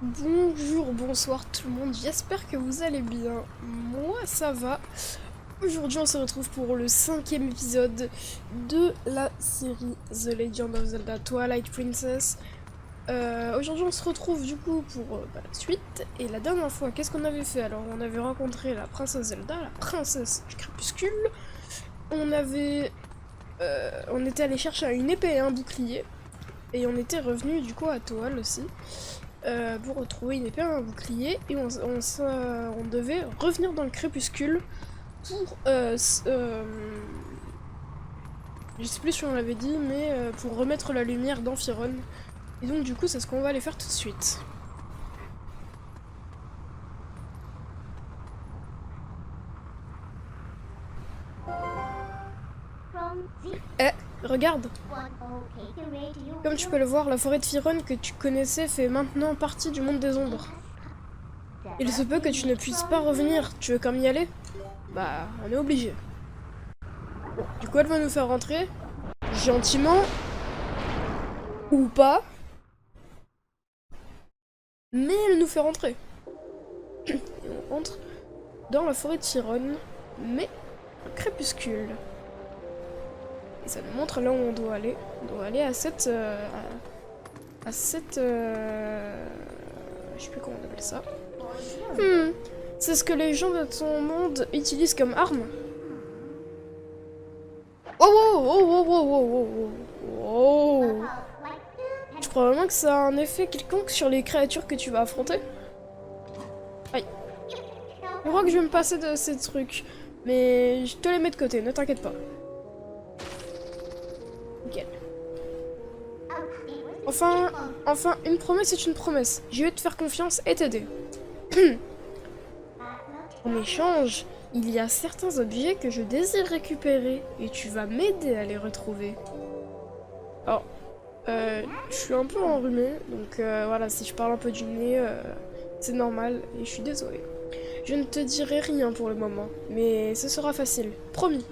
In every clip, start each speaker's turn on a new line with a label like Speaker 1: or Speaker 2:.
Speaker 1: Bonjour, bonsoir tout le monde, j'espère que vous allez bien. Moi ça va. Aujourd'hui on se retrouve pour le 5e épisode de la série The Legend of Zelda Twilight Princess. Aujourd'hui on se retrouve du coup pour la suite. Et la dernière fois, qu'est-ce qu'on avait fait? Alors on avait rencontré la princesse Zelda, la princesse du crépuscule. On était allé chercher une épée et un bouclier. Et on était revenu du coup à Toal aussi. Pour retrouver une épée et un bouclier. Et on devait revenir dans le crépuscule pour... je sais plus si on l'avait dit, mais pour remettre la lumière d'Amphiron. Et donc du coup c'est ce qu'on va aller faire tout de suite. Eh, regarde! Comme tu peux le voir, la forêt de Firon que tu connaissais fait maintenant partie du monde des ombres. Il se peut que tu ne puisses pas revenir. Tu veux quand même y aller? Bah, on est obligé. Bon, du coup, elle va nous faire rentrer. Gentiment. Ou pas. Mais elle nous fait rentrer. Et on rentre dans la forêt de Firon. Mais un crépuscule. Et ça nous montre là où on doit aller. On doit aller à cette... à cette... je sais plus comment on appelle ça. C'est ce que les gens de ton monde utilisent comme arme. Oh, oh, oh, oh, oh, oh, oh, oh. Tu crois vraiment que ça a un effet quelconque sur les créatures que tu vas affronter? Aïe. Je crois que je vais me passer de ces trucs. Mais je te les mets de côté, ne t'inquiète pas. Nickel. Enfin, une promesse est une promesse. Je vais te faire confiance et t'aider. En échange, il y a certains objets que je désire récupérer et tu vas m'aider à les retrouver. Alors, je suis un peu enrhumée, donc voilà, si je parle un peu du nez, c'est normal et je suis désolée. Je ne te dirai rien pour le moment, mais ce sera facile, promis.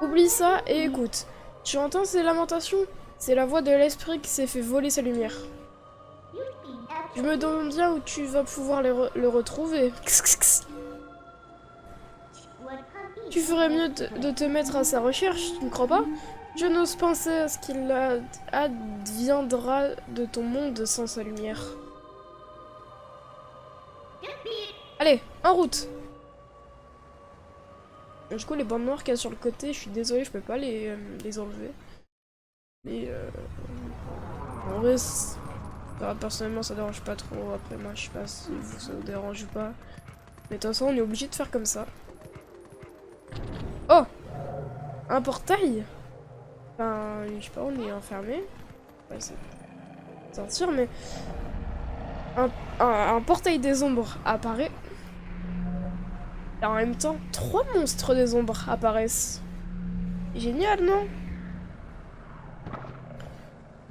Speaker 1: Oublie ça et écoute. Tu entends ces lamentations? C'est la voix de l'esprit qui s'est fait voler sa lumière. Je me demande bien où tu vas pouvoir le retrouver. Tu ferais mieux de te mettre à sa recherche, tu ne crois pas? Je n'ose penser à ce qu'il adviendra de ton monde sans sa lumière. Allez, en route! Du coup, les bandes noires qu'il y a sur le côté, je suis désolée, je peux pas les enlever. Mais en vrai, personnellement, ça dérange pas trop. Après, moi, je sais pas si vous ça vous dérange ou pas. Mais de toute façon, on est obligé de faire comme ça. Oh! Un portail? Enfin, je sais pas, on est enfermé. On va essayer de sortir, mais... Un portail des ombres apparaît. Et en même temps, 3 monstres des ombres apparaissent. Génial, non?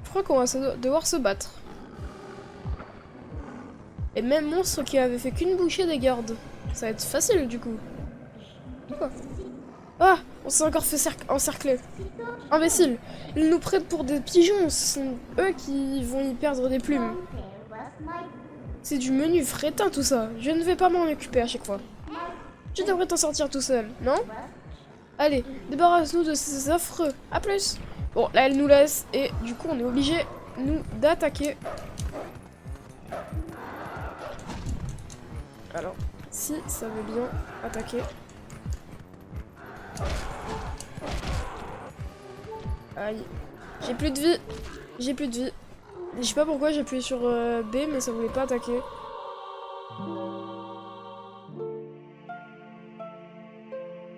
Speaker 1: Je crois qu'on va devoir se battre. Et même monstre qui avait fait qu'une bouchée des gardes. Ça va être facile, du coup. Quoi? Ah! On s'est encore fait encercler. Imbécile! Ils nous prennent pour des pigeons. Ce sont eux qui vont y perdre des plumes. C'est du menu frétin, tout ça. Je ne vais pas m'en occuper à chaque fois. Tu devrais t'en sortir tout seul, non? Allez, débarrasse-nous de ces affreux. À plus. Bon, là, elle nous laisse. Et du coup, on est obligé, nous, d'attaquer. Alors, si ça veut bien attaquer. Aïe. J'ai plus de vie. J'ai plus de vie. Je sais pas pourquoi j'ai appuyé sur B, mais ça voulait pas attaquer.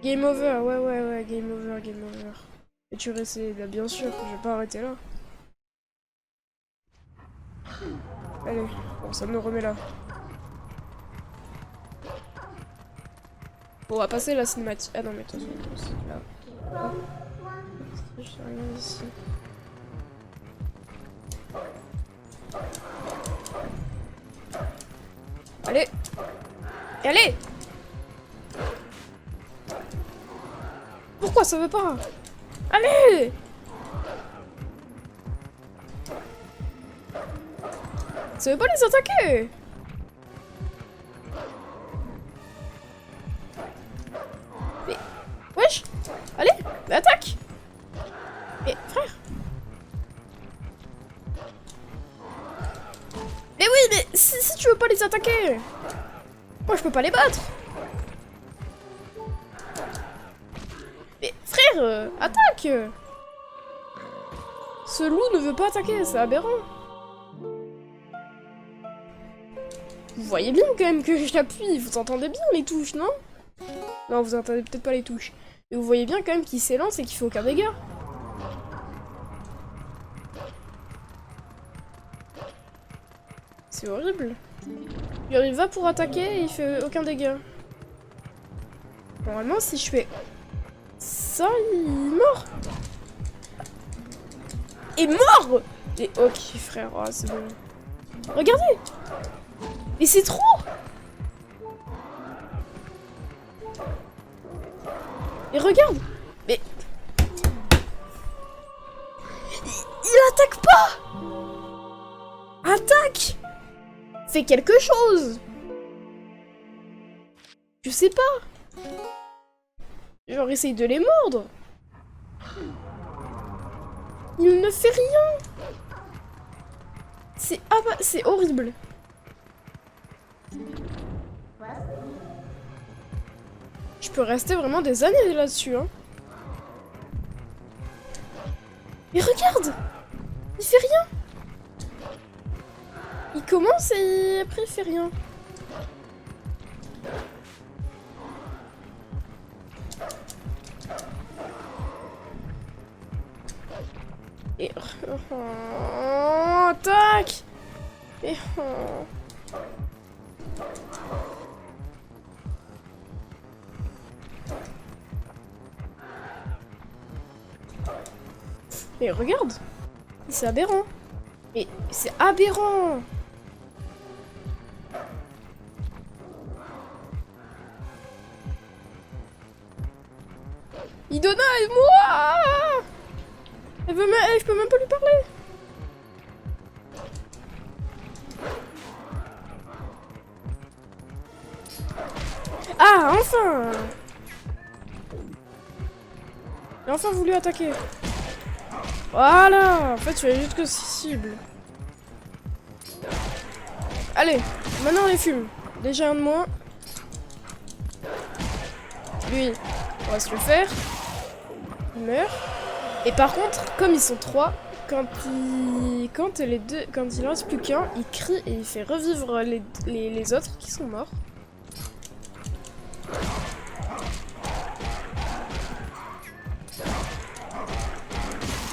Speaker 1: Game over, ouais, game over, game over. Et tu restes, bah, bien sûr, je vais pas arrêter là. Allez, bon, ça me remet là. Bon, on va passer la cinématique. Ah non, mais attention, c'est là. Hop. Je fais rien ici. Allez! Allez! Pourquoi ça veut pas? Allez! Ça veut pas les attaquer. Mais... Wesh. Allez, mais attaque. Mais frère. Mais oui, mais si tu veux pas les attaquer. Moi je peux pas les battre. Mais frère, attaque. Ce loup ne veut pas attaquer, c'est aberrant. Vous voyez bien quand même que j'appuie, vous entendez bien les touches, non? Non, vous entendez peut-être pas les touches. Mais vous voyez bien quand même qu'il s'élance et qu'il fait aucun dégât. C'est horrible. Il va pour attaquer et il fait aucun dégât. Normalement, si je fais ça, il est mort. Il est mort. Et ok, frère, oh, c'est bon. Regardez. Et c'est trop. Et regarde. Mais... Il attaque pas. Attaque. Fais quelque chose. Je sais pas. Genre, essaye de les mordre. Il ne fait rien. C'est horrible. Je peux rester vraiment des années là-dessus, hein. Mais regarde. Il fait rien. Il commence et après il fait rien. Et... Oh, attaque. Et... Oh. Mais regarde. C'est aberrant. Mais c'est aberrant. Idona, aide-moi. Je peux même pas lui parler. Ah, enfin. J'ai enfin voulu attaquer. Voilà. En fait, tu as juste que cible. Allez, maintenant on les fume. Déjà un de moins. Lui, on va se le faire. Il meurt. Et par contre, comme ils sont trois, quand il en reste plus qu'un, il crie et il fait revivre les autres qui sont morts.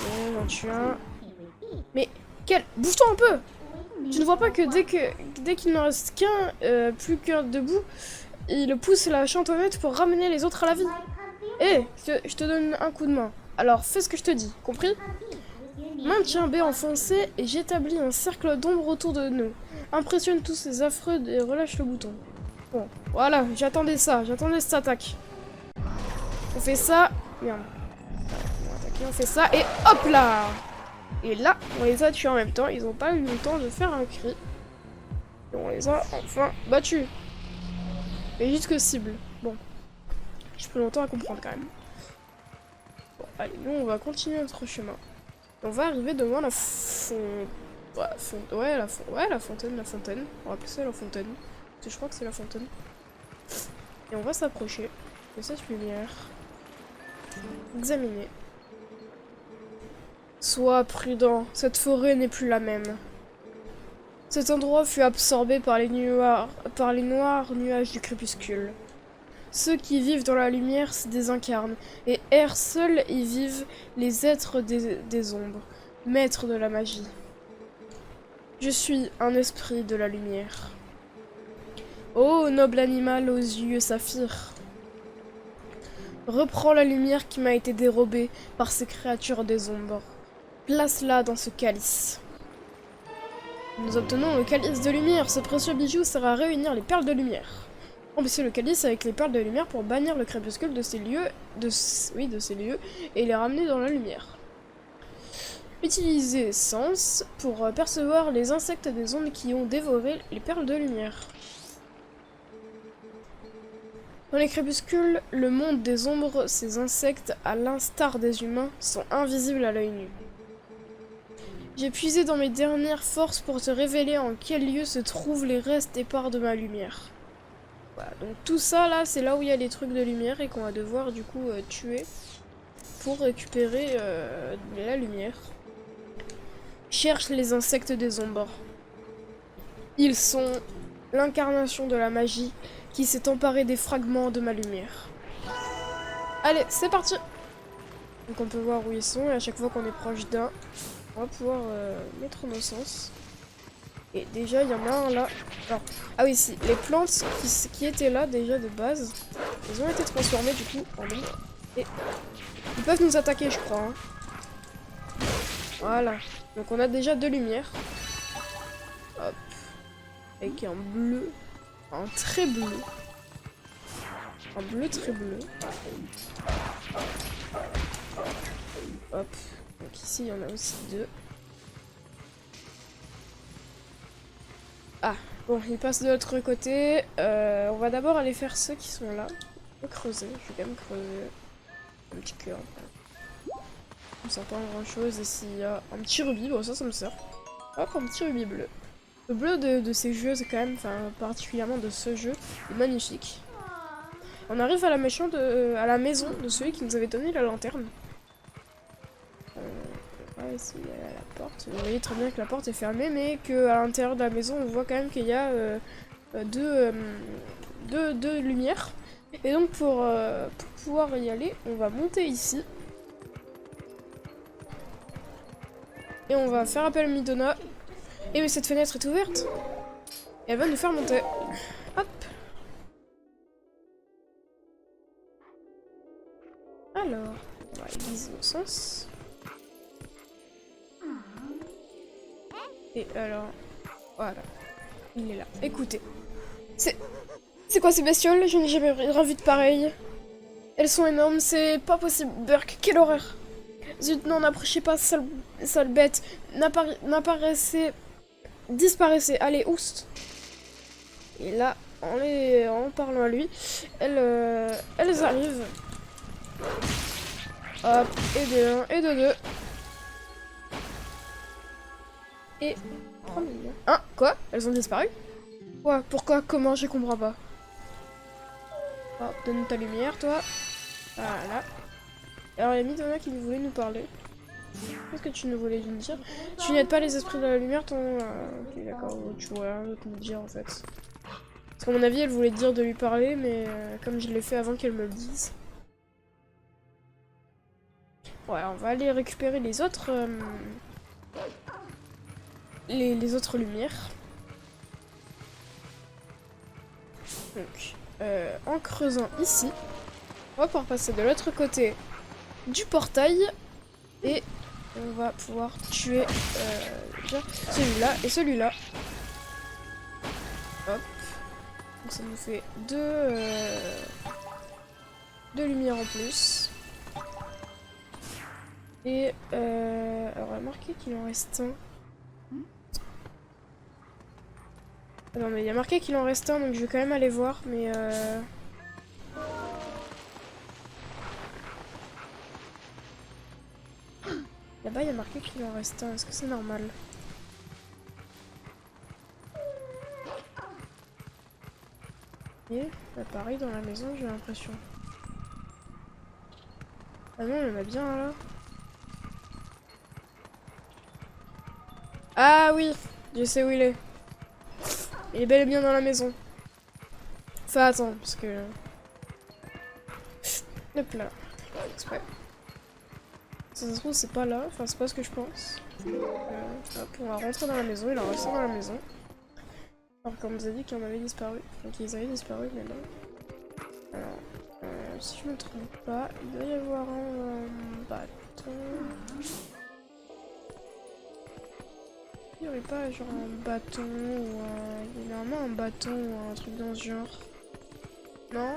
Speaker 1: Et j'en tue un. Mais bouge-toi un peu. Tu ne vois pas que dès qu'il n'en reste qu'un, plus qu'un debout, il pousse la chantonnette pour ramener les autres à la vie. Eh, je te donne un coup de main. Alors, fais ce que je te dis, compris? Maintiens B enfoncé et j'établis un cercle d'ombre autour de nous. Impressionne tous ces affreux et relâche le bouton. Bon, voilà, j'attendais cette attaque. On fait ça. Merde. On va attaquer, on fait ça et hop là! Et là, on les a tués en même temps, ils n'ont pas eu le temps de faire un cri. Et on les a enfin battus. Mais juste que cible. Bon. Je peux longtemps à comprendre quand même. Bon, allez, nous on va continuer notre chemin. On va arriver devant la fontaine. La fontaine. On va appeler ça la fontaine. Parce que je crois que c'est la fontaine. Et on va s'approcher de cette lumière. Examiner. Sois prudent, cette forêt n'est plus la même. Cet endroit fut absorbé par les noirs nuages du crépuscule. Ceux qui vivent dans la lumière se désincarnent, et errent seuls y vivent les êtres des ombres, maîtres de la magie. Je suis un esprit de la lumière. Ô noble animal aux yeux saphirs, reprends la lumière qui m'a été dérobée par ces créatures des ombres. Place-la dans ce calice. Nous obtenons le calice de lumière. Ce précieux bijou sert à réunir les perles de lumière. Remplissez le calice avec les perles de lumière pour bannir le crépuscule de ces lieux, et les ramener dans la lumière. Utilisez sens pour percevoir les insectes des ondes qui ont dévoré les perles de lumière. Dans les crépuscules, le monde des ombres, ces insectes, à l'instar des humains, sont invisibles à l'œil nu. J'ai puisé dans mes dernières forces pour te révéler en quel lieu se trouvent les restes épars de ma lumière. Voilà, donc tout ça là, c'est là où il y a les trucs de lumière et qu'on va devoir du coup tuer pour récupérer la lumière. Cherche les insectes des ombres. Ils sont l'incarnation de la magie qui s'est emparée des fragments de ma lumière. Allez, c'est parti! Donc on peut voir où ils sont et à chaque fois qu'on est proche d'un, on va pouvoir mettre nos sens. Et déjà, il y en a un là. Alors, ah oui, si, les plantes qui étaient là déjà de base, elles ont été transformées du coup en ombre. Et ils peuvent nous attaquer, je crois. Hein. Voilà. Donc on a déjà deux lumières. Hop. Avec un bleu. Un très bleu. Un bleu très bleu. Hop. Donc ici, il y en a aussi deux. Ah, bon, ils passent de l'autre côté. On va d'abord aller faire ceux qui sont là. On va creuser. Je vais quand même creuser un petit cœur. On sent pas grand chose. Ici, il y a un petit rubis. Bon, ça me sert. Hop, un petit rubis bleu. Le bleu de ces jeux, c'est quand même, enfin, particulièrement de ce jeu, est magnifique. On arrive à la à la maison de celui qui nous avait donné la lanterne. Ici, il y a la porte. Vous voyez très bien que la porte est fermée, mais qu'à l'intérieur de la maison, on voit quand même qu'il y a deux lumières. Et donc, pour pouvoir y aller, on va monter ici. Et on va faire appel à Midona. Et mais cette fenêtre est ouverte. Et elle va nous faire monter. Hop. Alors, on va aiguiser nos sens. Et alors, voilà, il est là. Écoutez, c'est quoi ces bestioles? Je n'ai jamais rien vu de pareil. Elles sont énormes, c'est pas possible. Burk, quelle horreur! Zut, non, n'approchez pas, sale bête. N'apparaissez, disparaissez. Allez, oust. Et là, en parlant à lui, elles arrivent. Hop, et de 1, et de 2. Et... Oh, hein? Quoi? Elles ont disparu? Quoi? Pourquoi? Comment? Je comprends pas. Oh, donne ta lumière, toi. Voilà. Alors, il y a Midona qui voulait nous parler. Qu'est-ce que tu nous voulais nous dire? Tu n'aides pas les esprits de la lumière, ton... Ok, d'accord, tu vois rien d'autre nous dire, en fait. Parce qu'à mon avis, elle voulait dire de lui parler, mais comme je l'ai fait avant qu'elle me le dise. Ouais, on va aller récupérer les autres... les autres lumières. Donc, en creusant ici, on va pouvoir passer de l'autre côté du portail et on va pouvoir tuer celui-là et celui-là. Hop. Donc ça nous fait deux lumières en plus. Et alors on va marquer qu'il en reste un. Ah non mais il y a marqué qu'il en reste un donc je vais quand même aller voir mais là-bas il y a marqué qu'il en reste un, est-ce que c'est normal? Et bah, pareil dans la maison j'ai l'impression. Ah non il y en a bien un là. Ah oui, je sais où il est. Il est bel et bien dans la maison. Fais attends, parce que... Hop là. Exprès. Ça se trouve, c'est pas là. Enfin, c'est pas ce que je pense. Hop, on va rentrer dans la maison. Il en reste dans la maison. Alors, comme on nous a dit qu'il en avait disparu. Donc, ils avaient disparu, mais non. Alors, si je me trompe pas, il doit y avoir un bâton. Il n'y aurait pas genre un bâton ou un... Il y a normalement un bâton ou un truc dans ce genre. Non?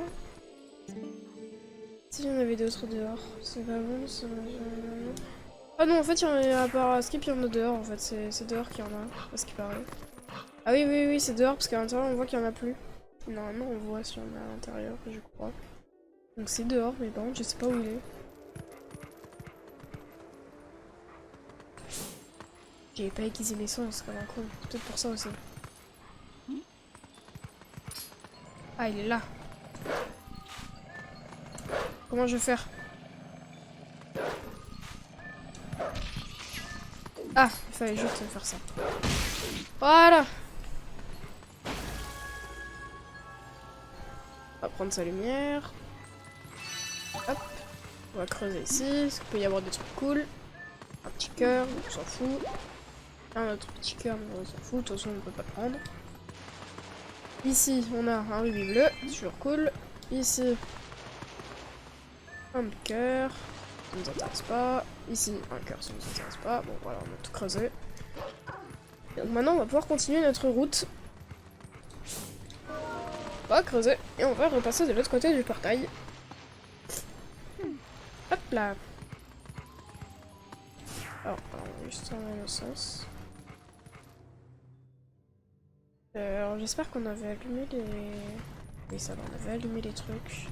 Speaker 1: Si j'en avais d'autres dehors, c'est pas bon, Ah non, en fait, il y en a, à part Skip, il y en a dehors, en fait. C'est dehors qu'il y en a, à ce qui paraît. Ah oui, oui, oui, c'est dehors, parce qu'à l'intérieur, on voit qu'il y en a plus. Normalement, on voit si on est à l'intérieur, je crois. Donc c'est dehors, mais par contre, je sais pas où il est. J'ai pas aiguisé mes sens comme un con. C'est peut-être pour ça aussi. Ah, il est là. Comment je vais faire? Ah, il fallait juste faire ça. Voilà. On va prendre sa lumière. Hop. On va creuser ici, parce qu'il peut y avoir des trucs cool. Un petit cœur, on s'en fout. Un autre petit cœur, mais on s'en fout, de toute façon on peut pas le prendre. Ici, on a un rubis bleu, toujours cool. Ici, un cœur, ça nous intéresse pas. Ici, un cœur, ça nous intéresse pas. Bon, voilà, on a tout creusé. Et donc maintenant, on va pouvoir continuer notre route. On va creuser et on va repasser de l'autre côté du portail. Hop là. Alors, on va juste tourner le sens. Alors j'espère qu'on avait allumé les... Oui ça va, on avait allumé les trucs.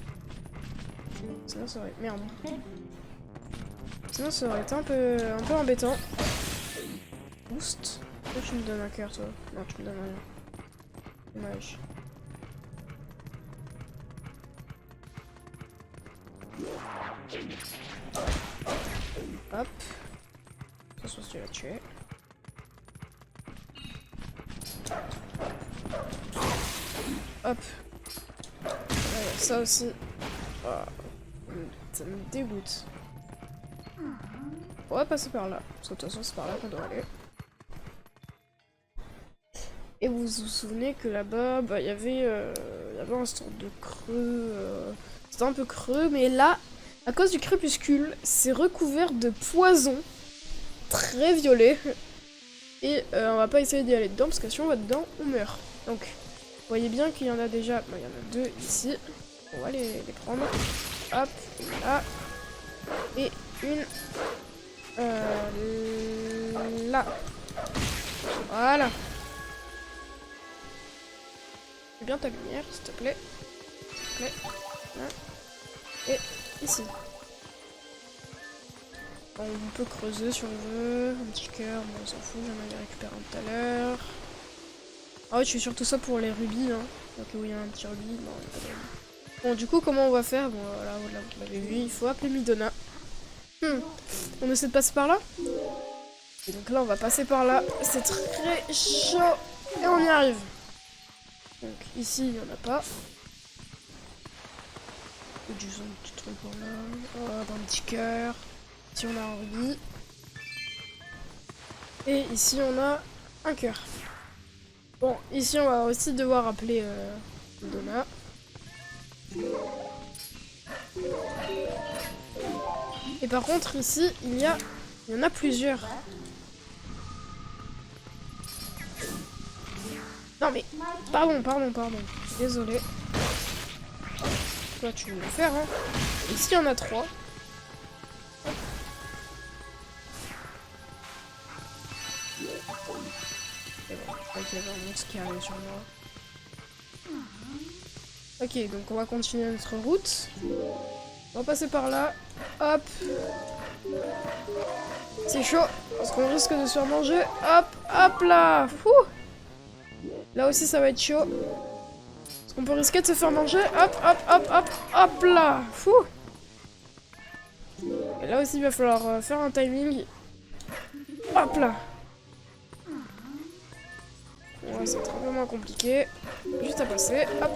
Speaker 1: Sinon ça aurait... Merde. Sinon ça aurait été un peu embêtant. Boost. Pourquoi tu me donnes un cœur toi? Non tu me donnes rien. Dommage. Hop. De toute façon tu l'as tué. Hop. Là, il y a ça aussi. Oh, ça me dégoûte. On va passer par là. Parce que de toute façon, c'est par là qu'on doit aller. Et vous vous souvenez que là-bas, bah, il y avait un sorte de creux. C'était un peu creux, mais là, à cause du crépuscule, c'est recouvert de poison très violet. Et on va pas essayer d'y aller dedans, parce que si on va dedans, on meurt. Donc, vous voyez bien qu'il y en a déjà... Bon, il y en a deux ici. On va les prendre. Hop, là. Et une... là. Voilà. Fais bien ta lumière, s'il te plaît. S'il te plaît. Là. Et ici. On peut creuser si on veut. Un petit cœur, mais on s'en fout, j'en avais récupéré un tout à l'heure. Ah oui, je fais surtout ça pour les rubis, hein. Ok, oui, il y a un petit rubis. Non, il n'y a pas de rubis. Bon, du coup, comment on va faire? Bon, voilà, vous l'avez vu, il faut appeler Midona. On essaie de passer par là? Et donc là, on va passer par là. C'est très chaud. Et on y arrive. Donc ici, il n'y en a pas. Du son, petit truc par là. Oh, un petit cœur. Ici, on a un rubis. Et ici, on a un cœur. Bon, ici, on va aussi devoir appeler Midona. Et par contre, ici, il y en a plusieurs. Non mais, pardon. Désolé. Toi, tu veux le faire, hein. Ici, il y en a 3. Et bon, je crois qu'il y avait un monstre qui arrive sur moi. Ok, donc on va continuer notre route. On va passer par là. Hop. C'est chaud, parce qu'on risque de se faire manger. Hop, hop là. Fou. Là aussi, ça va être chaud. Parce qu'on peut risquer de se faire manger. Hop, hop là. Fou. Et là aussi, il va falloir faire un timing. Hop là. Ouais, c'est très moins compliqué. Juste à passer. Hop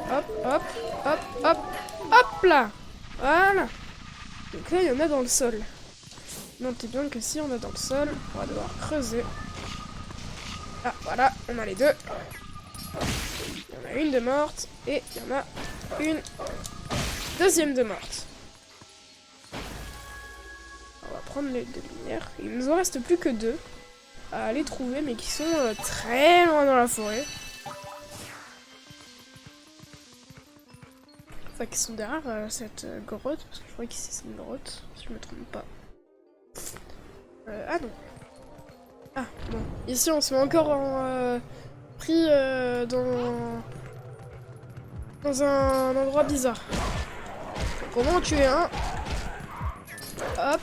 Speaker 1: là. Voilà. Donc là, il y en a dans le sol. Notez bien que si on a dans le sol, on va devoir creuser. Ah, voilà, on a les deux. Il y en a une de morte et il y en a une deuxième de morte. On va prendre les deux lumières. Il nous en reste plus que 2 à aller trouver, mais qui sont très loin dans la forêt. Enfin, qui sont derrière cette grotte, parce que je crois qu'ici c'est une grotte, si je me trompe pas. Ah non. Ah non. Ici on se met encore en pris dans un endroit bizarre. Donc, on va en tuer un. Hop.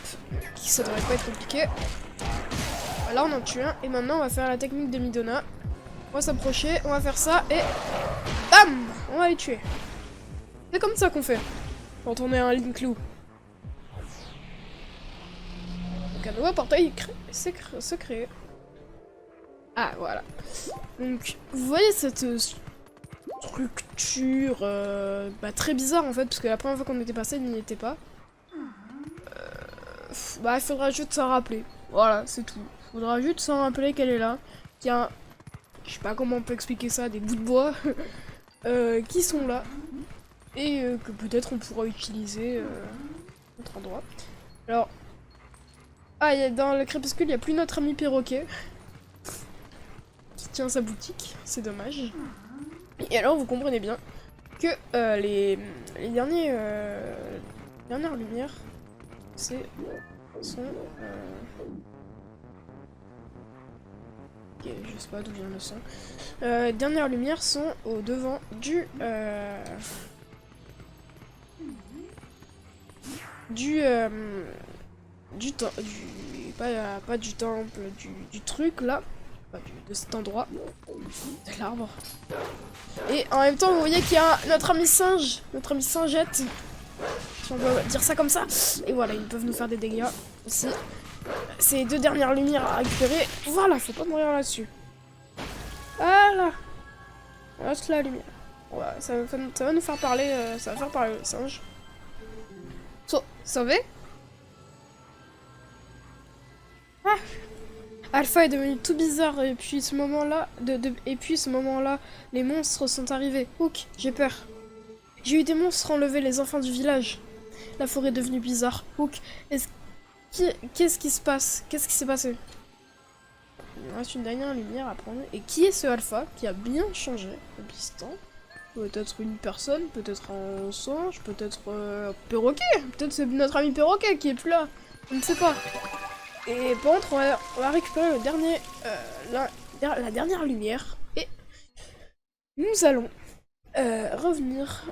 Speaker 1: Ça devrait pas être compliqué. Voilà, on en tue un. Et maintenant on va faire la technique de Midona. On va s'approcher, on va faire ça et bam, on va les tuer. C'est comme ça qu'on fait quand on est un Linklu. Donc un nouveau portail se crée. Ah voilà. Donc vous voyez cette structure très bizarre en fait, parce que la première fois qu'on était passé, il n'y était pas. Bah il faudra juste s'en rappeler. Voilà, c'est tout. Il faudra juste s'en rappeler qu'elle est là. Qu'il y a je sais pas comment on peut expliquer ça, des bouts de bois qui sont là. Et que peut-être on pourra utiliser autre endroit. Alors, dans le crépuscule, il n'y a plus notre ami perroquet qui tient sa boutique, c'est dommage. Et alors, vous comprenez bien que les dernières lumières, sont ok, je sais pas d'où vient le son. Dernières lumières sont au devant pas du temple, du truc là, de cet endroit, de l'arbre. Et en même temps, vous voyez qu'il y a notre ami singe, notre ami singette, si on peut dire ça comme ça. Et voilà, ils peuvent nous faire des dégâts aussi. C'est les 2 dernières lumières à récupérer. Voilà, faut pas mourir là-dessus. Voilà. Reste la lumière. Voilà, ça va nous faire parler, ça va faire parler le singe. Sauvé. Ah. Alpha est devenu tout bizarre et puis ce moment-là, les monstres sont arrivés. Hook, j'ai peur. J'ai eu des monstres enlever les enfants du village. La forêt est devenue bizarre. Hook, qu'est-ce qui se passe? Qu'est-ce qui s'est passé? Il me reste une dernière lumière à prendre. Et qui est ce Alpha qui a bien changé depuis ce temps? Peut-être une personne, peut-être un singe, peut-être un perroquet. Peut-être c'est notre ami perroquet qui est plus là. Je ne sais pas. Et par contre, on va récupérer le dernier, la dernière lumière. Et nous allons revenir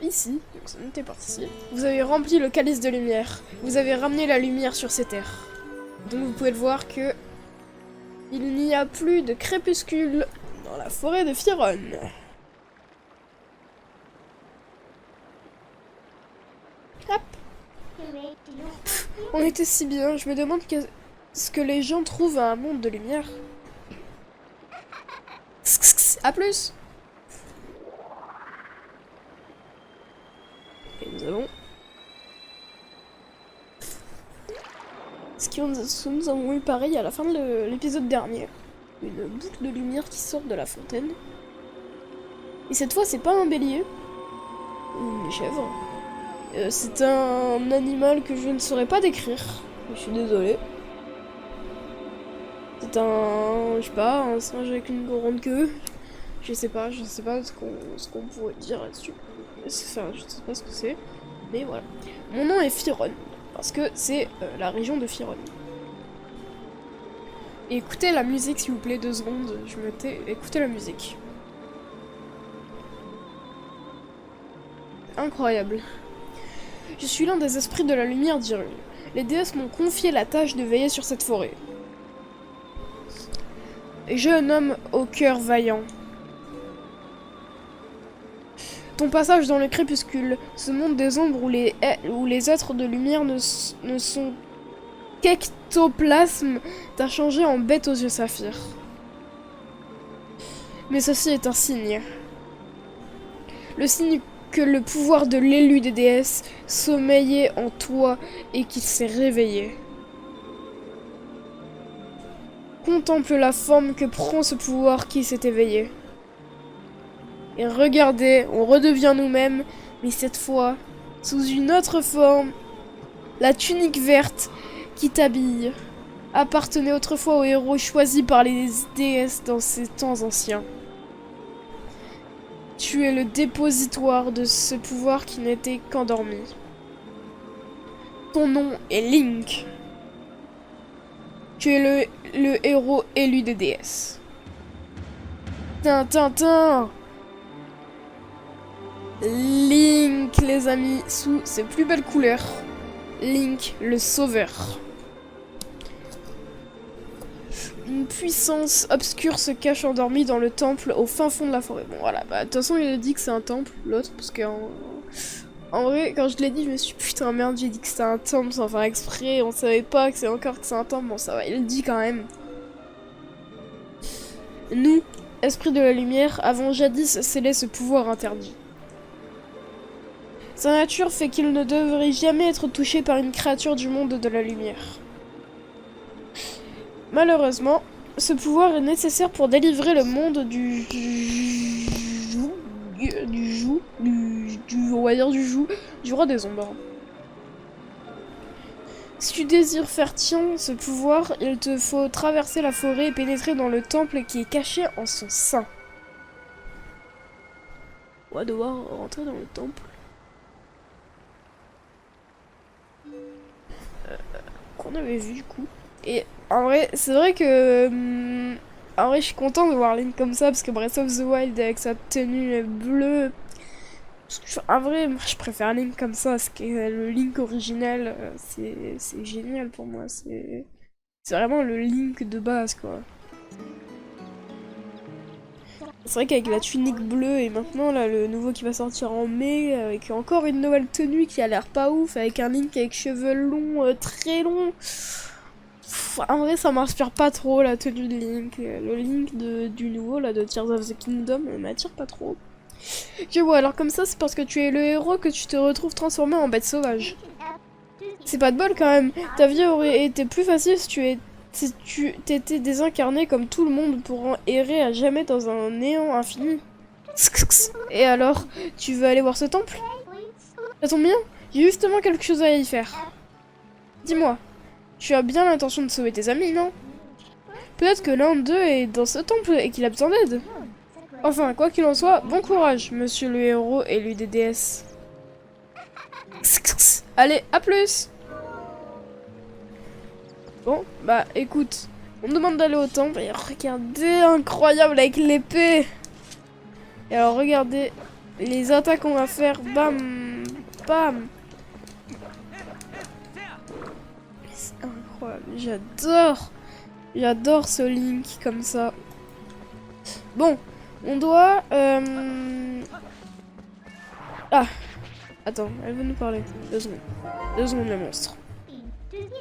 Speaker 1: ici. Donc ça n'était pas ici. Vous avez rempli le calice de lumière. Vous avez ramené la lumière sur ces terres. Donc vous pouvez le voir que il n'y a plus de crépuscule dans la forêt de Firon. Hop. On était si bien, je me demande ce que les gens trouvent à un monde de lumière. A plus. Et nous avons... Ce que nous avons eu pareil à la fin de l'épisode dernier. Une boucle de lumière qui sort de la fontaine. Et cette fois, c'est pas un bélier. Ou une chèvre. C'est un animal que je ne saurais pas décrire. Je suis désolée. C'est un... je sais pas, un singe avec une grande queue. Je sais pas ce qu'on pourrait dire là-dessus. Enfin, je sais pas ce que c'est. Mais voilà. Mon nom est Firon. Parce que c'est la région de Firon. Et écoutez la musique s'il vous plaît, 2 secondes. Je me tais. Écoutez la musique. Incroyable. Je suis l'un des esprits de la lumière d'Hyrule. Les déesses m'ont confié la tâche de veiller sur cette forêt. Jeune homme au cœur vaillant. Ton passage dans le crépuscule, ce monde des ombres où les êtres de lumière ne sont qu'ectoplasmes, t'a changé en bête aux yeux saphirs. Mais ceci est un signe. Le signe que le pouvoir de l'élu des déesses sommeillait en toi et qu'il s'est réveillé. Contemple la forme que prend ce pouvoir qui s'est éveillé. Et regardez, on redevient nous-mêmes, mais cette fois, sous une autre forme. La tunique verte qui t'habille appartenait autrefois au héros choisi par les déesses dans ces temps anciens. Tu es le dépositoire de ce pouvoir qui n'était qu'endormi. Ton nom est Link. Tu es le héros élu des déesses. Tintin. Link, les amis, sous ses plus belles couleurs. Link, le sauveur. Une puissance obscure se cache endormie dans le temple au fin fond de la forêt. Bon, voilà, bah, de toute façon, il a dit que c'est un temple, l'autre, parce qu'en en vrai, quand je l'ai dit, je me suis dit, putain, merde, j'ai dit que c'était un temple sans faire exprès, on savait pas que c'est un temple, bon, ça va, il le dit quand même. Nous, esprits de la lumière, avons jadis scellé ce pouvoir interdit. Sa nature fait qu'il ne devrait jamais être touché par une créature du monde de la lumière. Malheureusement, ce pouvoir est nécessaire pour délivrer le monde on va dire du roi des ombres. Si tu désires faire tien ce pouvoir, il te faut traverser la forêt et pénétrer dans le temple qui est caché en son sein. On va devoir rentrer dans le temple. Qu'on avait vu du coup. Et en vrai, c'est vrai que... en vrai, je suis contente de voir Link comme ça, parce que Breath of the Wild, avec sa tenue bleue... En vrai, moi, je préfère Link comme ça, parce que le Link original, c'est génial pour moi. C'est vraiment le Link de base, quoi. C'est vrai qu'avec la tunique bleue, et maintenant, là, le nouveau qui va sortir en mai, avec encore une nouvelle tenue qui a l'air pas ouf, avec un Link avec cheveux longs, très longs... En vrai, ça m'inspire pas trop la tenue de Link. Le Link du nouveau, là, de Tears of the Kingdom, m'attire pas trop. Je vois, alors comme ça, c'est parce que tu es le héros que tu te retrouves transformé en bête sauvage. C'est pas de bol quand même. Ta vie aurait été plus facile si tu t'étais désincarné comme tout le monde pour errer à jamais dans un néant infini. Et alors, tu veux aller voir ce temple? Ça tombe bien, j'ai justement quelque chose à y faire. Dis-moi. Tu as bien l'intention de sauver tes amis, non? Peut-être que l'un d'eux est dans ce temple et qu'il a besoin d'aide. Enfin, quoi qu'il en soit, bon courage, monsieur le héros élu des déesses. Allez, à plus! Bon, bah écoute, on me demande d'aller au temple et regardez, incroyable avec l'épée! Et alors regardez les attaques qu'on va faire, bam, bam! J'adore! J'adore ce Link comme ça. Bon, on doit... Ah! Attends, elle veut nous parler. 2 secondes. 2 secondes, le monstre.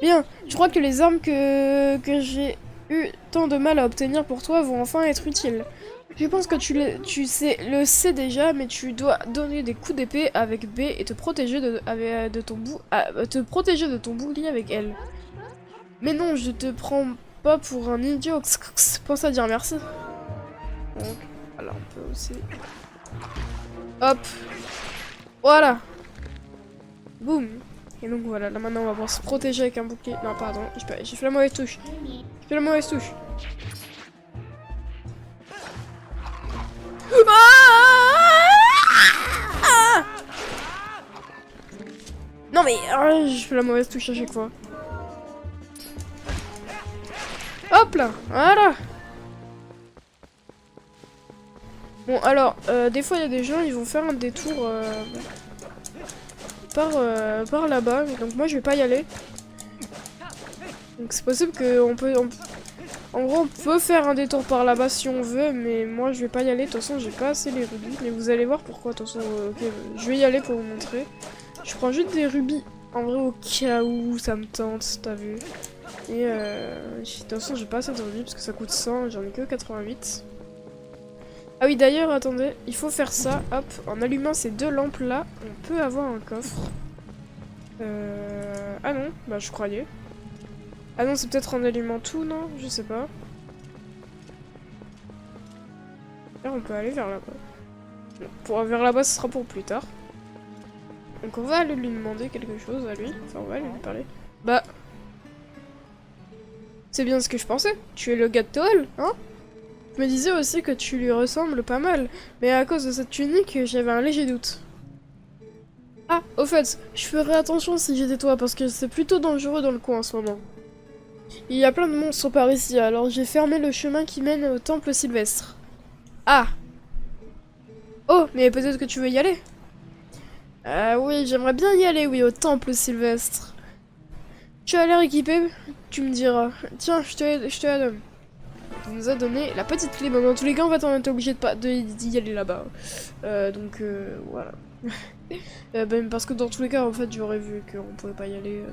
Speaker 1: Bien, je crois que les armes que j'ai eu tant de mal à obtenir pour toi vont enfin être utiles. Je pense que tu le sais déjà, mais tu dois donner des coups d'épée avec B et te protéger de ton bouclier avec L. Mais non, je te prends pas pour un idiot. Pense à dire merci. Donc, alors on peut aussi... Hop. Voilà. Boum. Et donc voilà, là maintenant on va pouvoir se protéger avec un bouclier. Non, pardon, j'ai fait la mauvaise touche. J'ai fait la mauvaise touche. Ah non mais je fais la mauvaise touche à chaque fois. Hop là, voilà. Bon alors, des fois il y a des gens, ils vont faire un détour par là-bas, donc moi je vais pas y aller. Donc c'est possible qu'on peut... En gros on peut faire un détour par là-bas si on veut, mais moi je vais pas y aller, de toute façon j'ai pas assez les rubis. Mais vous allez voir pourquoi, de toute façon, ok, je vais y aller pour vous montrer. Je prends juste des rubis, en vrai au cas où ça me tente, t'as vu. Et de toute façon j'ai pas assez de rubis parce que ça coûte 100, j'en ai que 88. Ah oui d'ailleurs attendez, il faut faire ça, hop, en allumant ces 2 lampes là, on peut avoir un coffre. Ah non, bah je croyais. Ah non c'est peut-être en allumant tout, non? Je sais pas. Là on peut aller vers là-bas. Non, pour vers là-bas ce sera pour plus tard. Donc on va aller lui demander quelque chose à lui, enfin on va aller lui parler. Bah... C'est bien ce que je pensais, tu es le gars de Toel, hein? Je me disais aussi que tu lui ressembles pas mal, mais à cause de cette tunique, j'avais un léger doute. Ah, au fait, je ferais attention si j'étais toi, parce que c'est plutôt dangereux dans le coin en ce moment. Il y a plein de monstres par ici, alors j'ai fermé le chemin qui mène au temple sylvestre. Ah! Oh, mais peut-être que tu veux y aller? Oui, j'aimerais bien y aller, oui, au temple sylvestre. Tu as l'air équipé, tu me diras. Tiens, je te la donne. Il nous a donné la petite clé. Bon, dans tous les cas, en fait, on était obligé d'y aller là-bas. Voilà. Ben, parce que dans tous les cas, en fait, j'aurais vu qu'on pouvait pas y aller.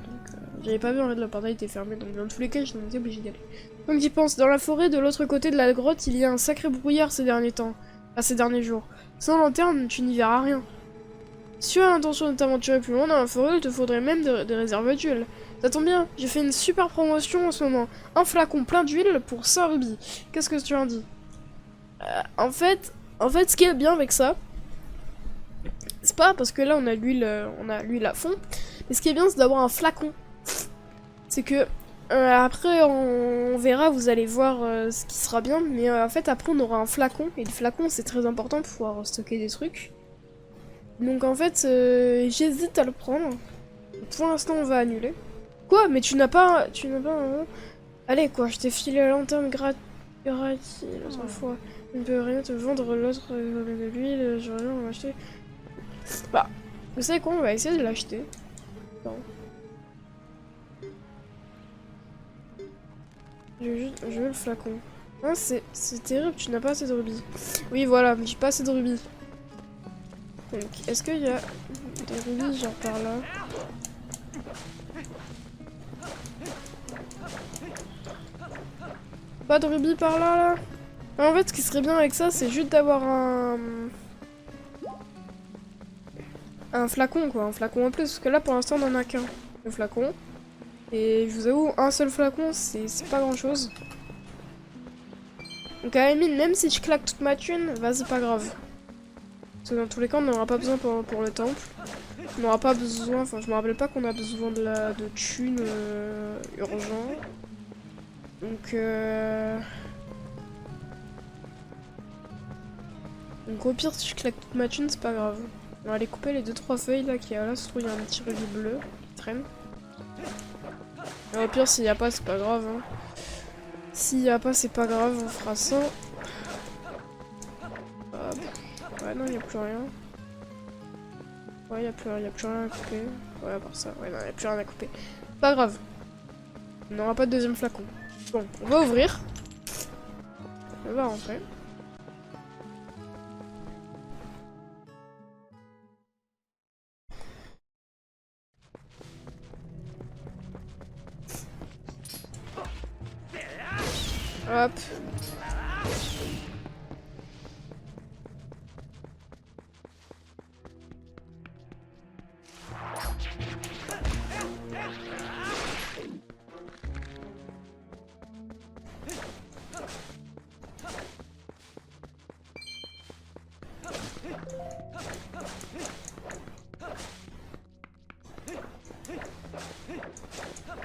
Speaker 1: J'avais pas vu, en fait, le portail était fermé. Donc, dans tous les cas, j'étais obligé d'y aller. Donc, j'y pense. Dans la forêt, de l'autre côté de la grotte, il y a un sacré brouillard ces derniers temps. Ces derniers jours. Sans lanterne, tu n'y verras rien. Si tu as l'intention de t'aventurer plus loin dans la forêt, il te faudrait même des réserves d'huile. Ça tombe bien, j'ai fait une super promotion en ce moment. Un flacon plein d'huile pour 100 rubis. Qu'est-ce que tu en dis? En fait, ce qui est bien avec ça, c'est pas parce que là on a l'huile à fond, mais ce qui est bien c'est d'avoir un flacon. C'est que après on verra, vous allez voir ce qui sera bien, mais en fait après on aura un flacon, et le flacon c'est très important pour pouvoir stocker des trucs. Donc en fait, j'hésite à le prendre. Pour l'instant, on va annuler. Quoi? Mais tu n'as pas un... Allez, quoi, je t'ai filé la lanterne gratuite l'autre fois. Je ne peux rien te vendre, l'autre de l'huile, je rien, on va acheter. Bah, vous savez quoi, on va essayer de l'acheter. Je veux le flacon. Ah, c'est terrible, tu n'as pas assez de rubis. Oui, voilà, mais j'ai pas assez de rubis. Donc, est-ce qu'il y a des rubis genre par là? Pas de rubis par là, là? En fait, ce qui serait bien avec ça, c'est juste d'avoir un flacon, quoi. Un flacon en plus. Parce que là, pour l'instant, on en a qu'un. Le flacon. Et je vous avoue, un seul flacon, c'est pas grand-chose. Donc, à la limite, même si je claque toute ma thune, vas-y, pas grave. Parce que dans tous les cas, on n'aura pas besoin pour le temple. On n'aura pas besoin, enfin je me rappelle pas qu'on a besoin de thunes urgent. Donc au pire si je claque toute ma thune c'est pas grave. On va aller couper les 2-3 feuilles là qui y a là, se trouve il y a un petit rubis bleu qui traîne. Et au pire s'il y a pas c'est pas grave hein. S'il y a pas c'est pas grave, on fera ça. Ouais non il y a plus rien. Ouais, y'a plus rien à couper. Ouais, à part ça. Ouais, non, y'a plus rien à couper. Pas grave. On n'aura pas de deuxième flacon. Bon, on va ouvrir. On va rentrer. Hop.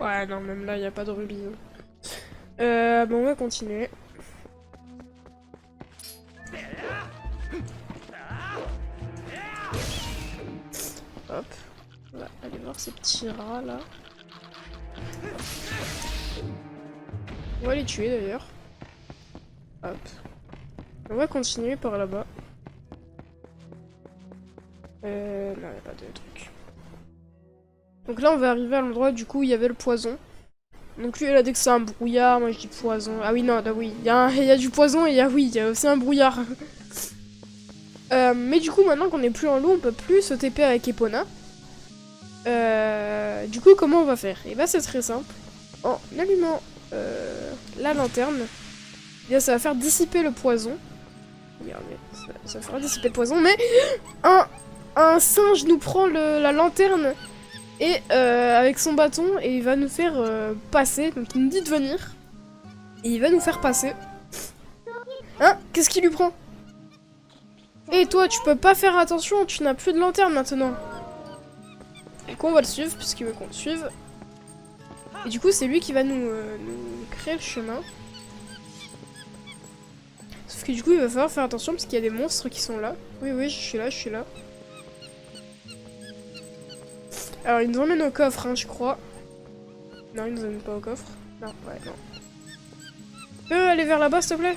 Speaker 1: Ouais, non, même là, il n'y a pas de rubis. Bon, on va continuer. Hop. On va aller voir ces petits rats, là. On va les tuer, d'ailleurs. Hop. On va continuer par là-bas. Non, il n'y a pas de truc. Donc là, on va arriver à l'endroit, du coup, où il y avait le poison. Donc lui, elle a dit que c'est un brouillard, moi je dis poison. Ah oui, non, là, oui, il y a du poison et il y a aussi un brouillard. Mais du coup, maintenant qu'on est plus en loup, on peut plus se TP avec Epona. Du coup, comment on va faire? Et bah, c'est très simple. En allumant la lanterne, eh bien, ça va faire dissiper le poison. Regardez, ça fera dissiper le poison, mais un singe nous prend la lanterne et avec son bâton et il va nous faire passer. Donc il nous dit de venir et il va nous faire passer. Hein? Qu'est-ce qu'il lui prend? Et toi, tu peux pas faire attention, tu n'as plus de lanterne maintenant. Du coup, on va le suivre puisqu'il veut qu'on le suive. Et du coup, c'est lui qui va nous créer le chemin. Sauf que du coup, il va falloir faire attention parce qu'il y a des monstres qui sont là. Oui, oui, je suis là, je suis là. Alors, il nous emmène au coffre, hein, je crois. Non, il nous emmène pas au coffre. Non, ouais, non. Tu peux aller vers là-bas, s'il te plaît?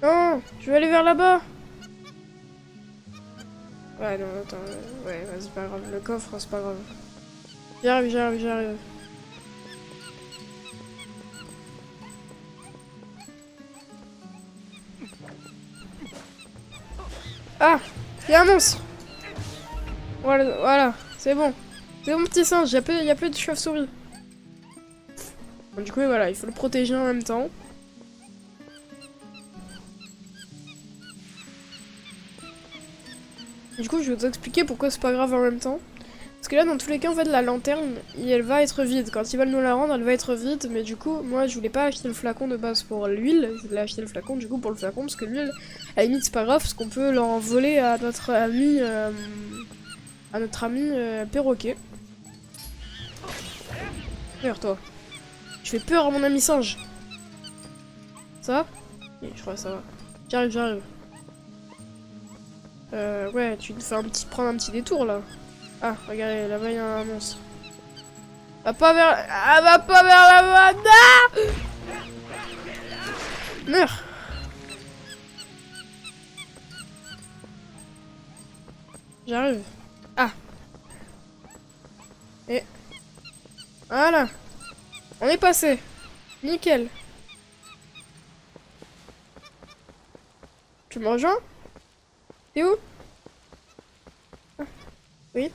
Speaker 1: Non, je veux aller vers là-bas. Ouais, non, attends. Ouais, c'est pas grave. Le coffre, c'est pas grave. J'arrive, j'arrive, j'arrive. Ah! Il y a un monstre! Voilà, voilà, c'est bon. C'est bon, petit singe, il y a plus de chauve-souris. Bon, du coup, voilà, il faut le protéger en même temps. Du coup, je vais vous expliquer pourquoi c'est pas grave en même temps. Parce que là, dans tous les cas, en fait, la lanterne, elle va être vide. Quand ils veulent nous la rendre, elle va être vide. Mais du coup, moi, je voulais pas acheter le flacon de base pour l'huile. Je voulais acheter le flacon, du coup, pour le flacon. Parce que l'huile, à la limite, c'est pas grave. Parce qu'on peut l'en voler à notre ami... perroquet. Regarde, toi. Je fais peur à mon ami singe. Ça va? Oui, je crois que ça va. J'arrive, j'arrive. Ouais, tu te fais prendre un petit détour, là. Ah, regardez, là-bas, il y a un monstre. Va pas vers... Ah, va pas vers là-bas. Non! Meurs. J'arrive. Ah. Et... Voilà. On est passé. Nickel. Tu me rejoins? T'es où? Ah. Oui.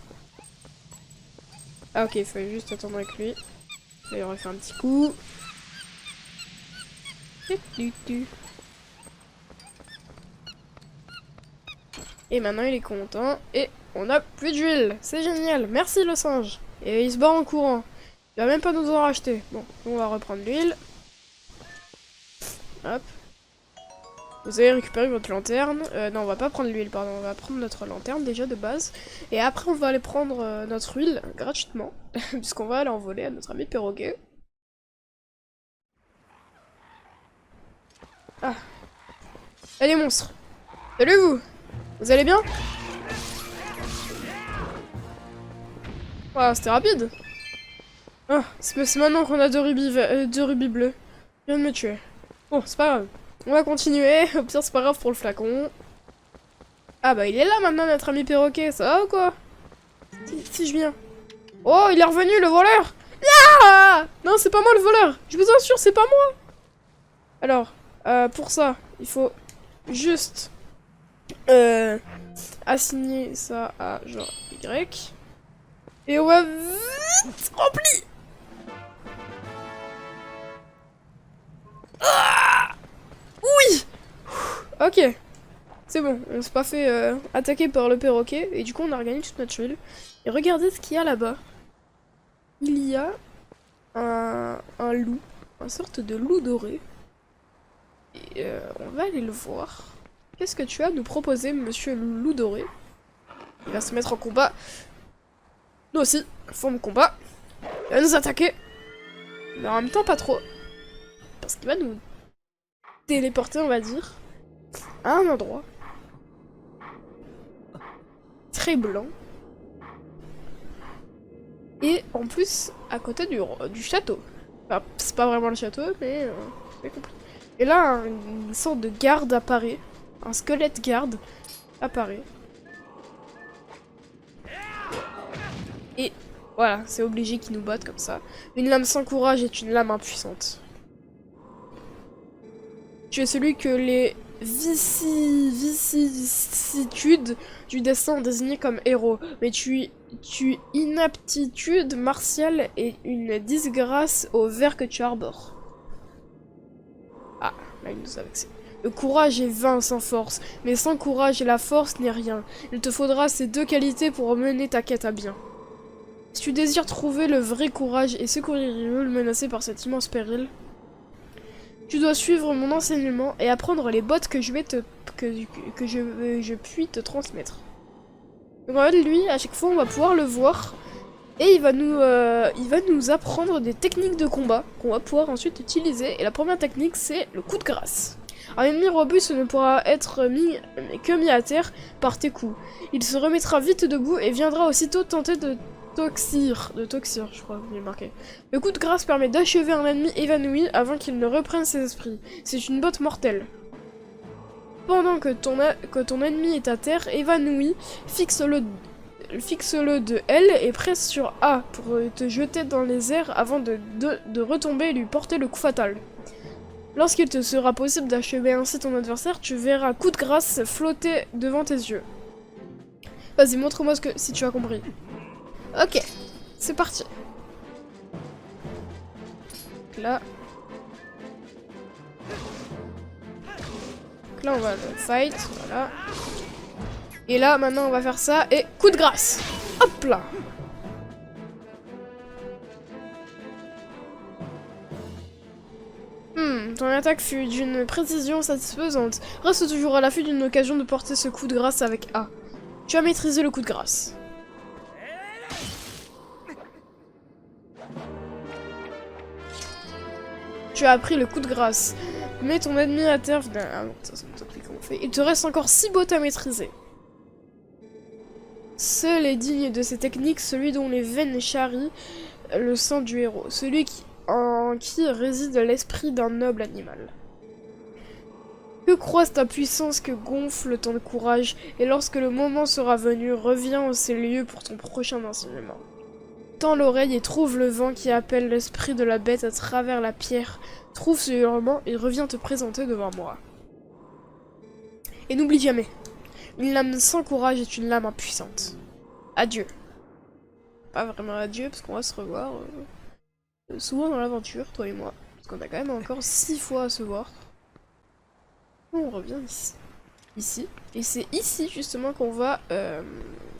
Speaker 1: Ah ok, il fallait juste attendre avec lui. Là, il aurait fait un petit coup. Et maintenant il est content. Et on a plus d'huile. C'est génial. Merci le singe. Et il se barre en courant. Il va même pas nous en racheter. Bon, on va reprendre l'huile. Hop. Vous avez récupéré votre lanterne. Non, on va pas prendre l'huile, pardon. On va prendre notre lanterne déjà de base. Et après, on va aller prendre notre huile gratuitement. Puisqu'on va aller en voler à notre ami perroquet. Ah. Allez, monstres. Salut vous. Vous allez bien? Wow, c'était rapide. Ah, c'est maintenant qu'on a deux rubis bleus. Il vient de me tuer. Bon, c'est pas grave. On va continuer. Au pire, c'est pas grave pour le flacon. Ah bah, il est là maintenant, notre ami perroquet. Ça va ou quoi? Si je viens. Oh, il est revenu, le voleur! Ah! Non, c'est pas moi le voleur. Je vous assure, c'est pas moi. Alors, pour ça, il faut juste assigner ça à genre Y. Et on va vite remplir. Ah! Oui! Ok. C'est bon, on s'est pas fait attaquer par le perroquet. Et du coup, on a regagné toute notre huile. Et regardez ce qu'il y a là-bas. Il y a un loup. Une sorte de loup doré. Et on va aller le voir. Qu'est-ce que tu as à nous proposer, monsieur loup doré? Il va se mettre en combat. Nous aussi, forme combat. Il va nous attaquer. Mais en même temps, pas trop. Parce qu'il va nous téléporter, on va dire, à un endroit très blanc. Et en plus, à côté du château. Enfin, c'est pas vraiment le château, mais j'ai compris. Et là, une sorte de garde apparaît. Un squelette garde apparaît. Et voilà, c'est obligé qu'il nous batte comme ça. Une lame sans courage est une lame impuissante. Tu es celui que les vicissitudes du destin ont désigné comme héros, mais tu inaptitude martiale et une disgrâce au ver que tu arbores. Ah, là il nous a vexé. Le courage est vain sans force, mais sans courage et la force n'est rien. Il te faudra ces deux qualités pour mener ta quête à bien. Si tu désires trouver le vrai courage et secourir le menacé par cet immense péril, tu dois suivre mon enseignement et apprendre les bottes que je vais je puis te transmettre. Donc en fait, lui, à chaque fois, on va pouvoir le voir et il va nous apprendre des techniques de combat qu'on va pouvoir ensuite utiliser. Et la première technique, c'est le coup de grâce. Un ennemi robuste ne pourra être mis à terre par tes coups. Il se remettra vite debout et viendra aussitôt tenter de de Toxir, je crois, il est marqué. Le coup de grâce permet d'achever un ennemi évanoui avant qu'il ne reprenne ses esprits. C'est une botte mortelle. Pendant que ton ennemi est à terre, évanoui, fixe-le de L et presse sur A pour te jeter dans les airs avant de retomber et lui porter le coup fatal. Lorsqu'il te sera possible d'achever ainsi ton adversaire, tu verras coup de grâce flotter devant tes yeux. Vas-y, montre-moi si tu as compris. Ok, c'est parti. Donc là... Donc là, on va le fight, voilà. Et là, maintenant, on va faire ça, et coup de grâce. Hop là. Ton attaque fut d'une précision satisfaisante. Reste toujours à l'affût d'une occasion de porter ce coup de grâce avec A. Tu as maîtrisé le coup de grâce. Tu as appris le coup de grâce. Mets ton ennemi à terre. Ah non, ça me compliqué comment on fait. Il te reste encore 6 bottes à maîtriser. Seul est digne de ces techniques celui dont les veines charrient le sang du héros. Celui en qui réside l'esprit d'un noble animal. Que croise ta puissance, que gonfle ton courage, et lorsque le moment sera venu, reviens en ces lieux pour ton prochain enseignement. Tends l'oreille et trouve le vent qui appelle l'esprit de la bête à travers la pierre. Trouve ce hurlement et reviens te présenter devant moi. Et n'oublie jamais, une lame sans courage est une lame impuissante. Adieu. Pas vraiment adieu, parce qu'on va se revoir souvent dans l'aventure, toi et moi. Parce qu'on a quand même encore 6 fois à se voir. On revient ici. Ici. Et c'est ici, justement, qu'on va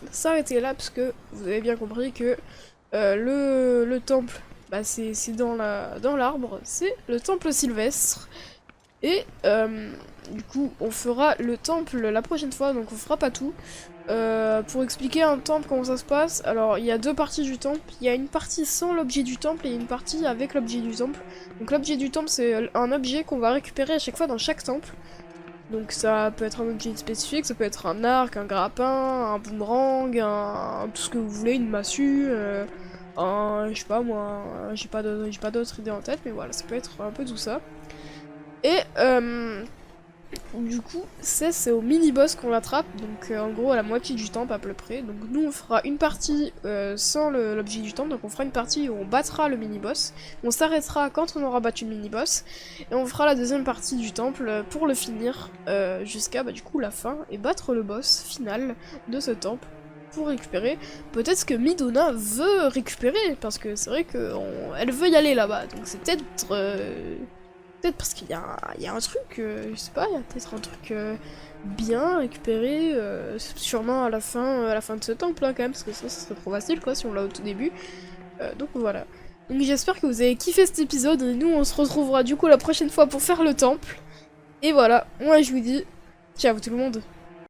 Speaker 1: s'arrêter là, parce que vous avez bien compris que le temple, bah c'est dans l'arbre, c'est le temple sylvestre. Et du coup, on fera le temple la prochaine fois, donc on fera pas tout. Pour expliquer un temple, comment ça se passe, alors il y a 2 parties du temple. Il y a une partie sans l'objet du temple et une partie avec l'objet du temple. Donc l'objet du temple, c'est un objet qu'on va récupérer à chaque fois dans chaque temple. Donc ça peut être un objet spécifique, ça peut être un arc, un grappin, un boomerang, tout ce que vous voulez, une massue, je sais pas moi, j'ai pas d'autres idées en tête, mais voilà, ça peut être un peu tout ça. Et du coup, c'est au mini-boss qu'on l'attrape, donc en gros à la moitié du temple à peu près. Donc nous on fera une partie sans l'objet du temple, donc on fera une partie où on battra le mini-boss. On s'arrêtera quand on aura battu le mini-boss, et on fera la deuxième partie du temple pour le finir jusqu'à du coup la fin, et battre le boss final de ce temple pour récupérer peut-être ce que Midona veut récupérer, parce que c'est vrai qu'elle veut y aller là-bas, donc c'est peut-être... Peut-être parce qu'il y a un truc, je sais pas, il y a peut-être un truc bien récupéré, sûrement à la fin de ce temple là quand même, parce que ça serait trop facile quoi si on l'a au tout début. Donc voilà. Donc j'espère que vous avez kiffé cet épisode, et nous on se retrouvera du coup la prochaine fois pour faire le temple. Et voilà, moi je vous dis, ciao tout le monde.